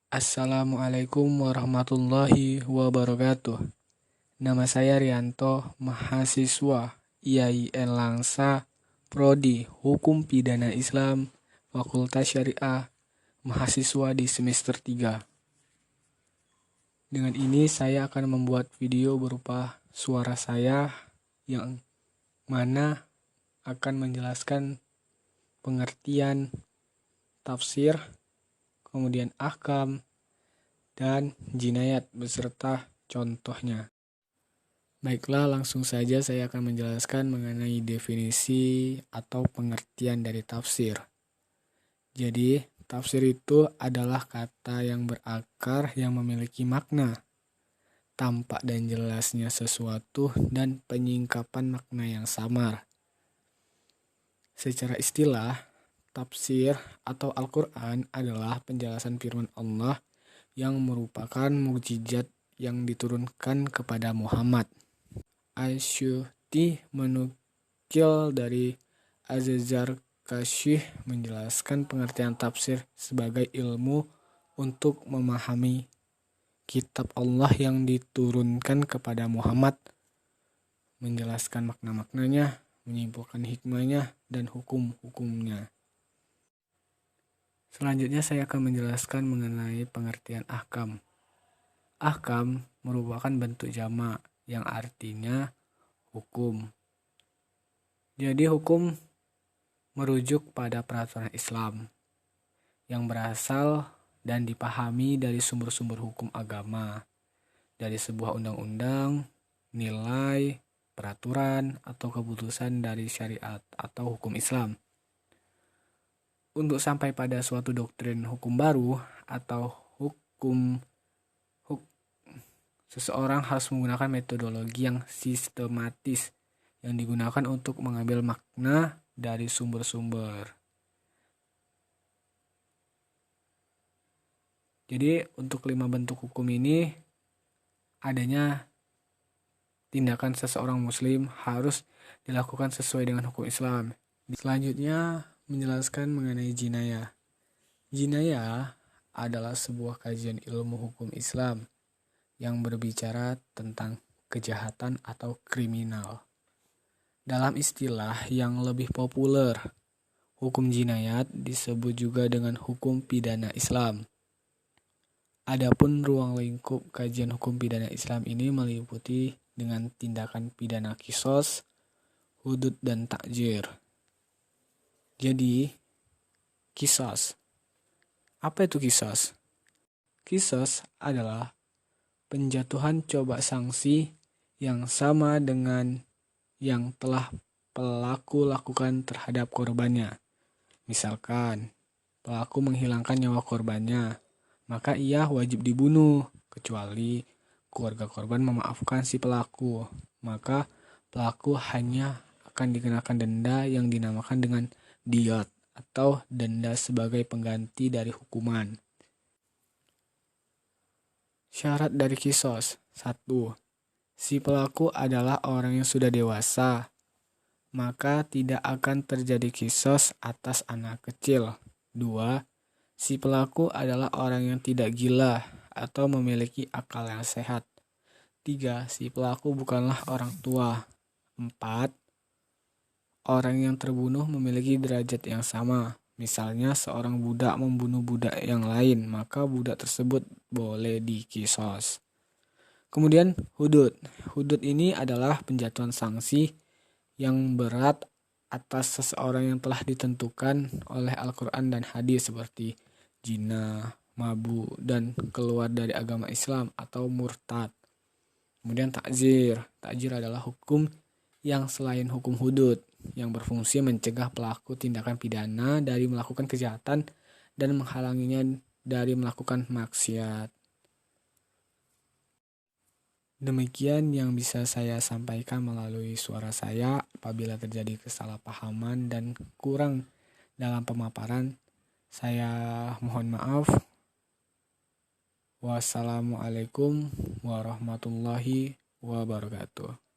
Assalamualaikum warahmatullahi wabarakatuh. Nama saya Rianto, mahasiswa IAIN Langsa, Prodi Hukum Pidana Islam, Fakultas Syariah, mahasiswa di semester 3. Dengan ini saya akan membuat video berupa suara saya yang mana akan menjelaskan pengertian tafsir, kemudian ahkam, dan jinayat beserta contohnya. Baiklah, langsung saja saya akan menjelaskan mengenai definisi atau pengertian dari tafsir. Jadi, tafsir itu adalah kata yang berakar yang memiliki makna, tampak dan jelasnya sesuatu, dan penyingkapan makna yang samar. Secara istilah, tafsir atau Al-Quran adalah penjelasan firman Allah yang merupakan mukjizat yang diturunkan kepada Muhammad. Asyuti menukil dari Az-Zarkasyih menjelaskan pengertian tafsir sebagai ilmu untuk memahami kitab Allah yang diturunkan kepada Muhammad, menjelaskan makna-maknanya, menyimpulkan hikmahnya, dan hukum-hukumnya. Selanjutnya saya akan menjelaskan mengenai pengertian ahkam. Ahkam merupakan bentuk jamak yang artinya hukum. Jadi hukum merujuk pada peraturan Islam yang berasal dan dipahami dari sumber-sumber hukum agama, dari sebuah undang-undang, nilai, peraturan, atau keputusan dari syariat atau hukum Islam. Untuk sampai pada suatu doktrin hukum baru atau hukum, seseorang harus menggunakan metodologi yang sistematis yang digunakan untuk mengambil makna dari sumber-sumber. Jadi untuk 5 bentuk hukum ini adanya tindakan seseorang muslim harus dilakukan sesuai dengan hukum Islam. Selanjutnya menjelaskan mengenai jinayah. Jinayah adalah sebuah kajian ilmu hukum Islam yang berbicara tentang kejahatan atau kriminal. Dalam istilah yang lebih populer, hukum jinayat disebut juga dengan hukum pidana Islam. Adapun ruang lingkup kajian hukum pidana Islam ini meliputi dengan tindakan pidana qisas, hudud, dan ta'zir. Jadi, qisas. Apa itu qisas? Qisas adalah penjatuhan coba sanksi yang sama dengan yang telah pelaku lakukan terhadap korbannya. Misalkan, pelaku menghilangkan nyawa korbannya, maka ia wajib dibunuh, kecuali keluarga korban memaafkan si pelaku. Maka pelaku hanya akan dikenakan denda yang dinamakan dengan diyat atau denda sebagai pengganti dari hukuman. Syarat dari qisas. 1. Si pelaku adalah orang yang sudah dewasa, maka tidak akan terjadi qisas atas anak kecil. 2. Si pelaku adalah orang yang tidak gila atau memiliki akal yang sehat. 3. Si pelaku bukanlah orang tua. 4. Orang yang terbunuh memiliki derajat yang sama. Misalnya seorang budak membunuh budak yang lain, maka budak tersebut boleh diqisas. Kemudian hudud. Hudud ini adalah penjatuhan sanksi yang berat atas seseorang yang telah ditentukan oleh Al-Quran dan hadis seperti zina, mabuk, dan keluar dari agama Islam atau murtad. Kemudian ta'zir. Ta'zir adalah hukum yang selain hukum hudud, yang berfungsi mencegah pelaku tindakan pidana dari melakukan kejahatan dan menghalanginya dari melakukan maksiat. Demikian yang bisa saya sampaikan melalui suara saya. Apabila terjadi kesalahpahaman dan kurang dalam pemaparan, saya mohon maaf. Wassalamualaikum warahmatullahi wabarakatuh.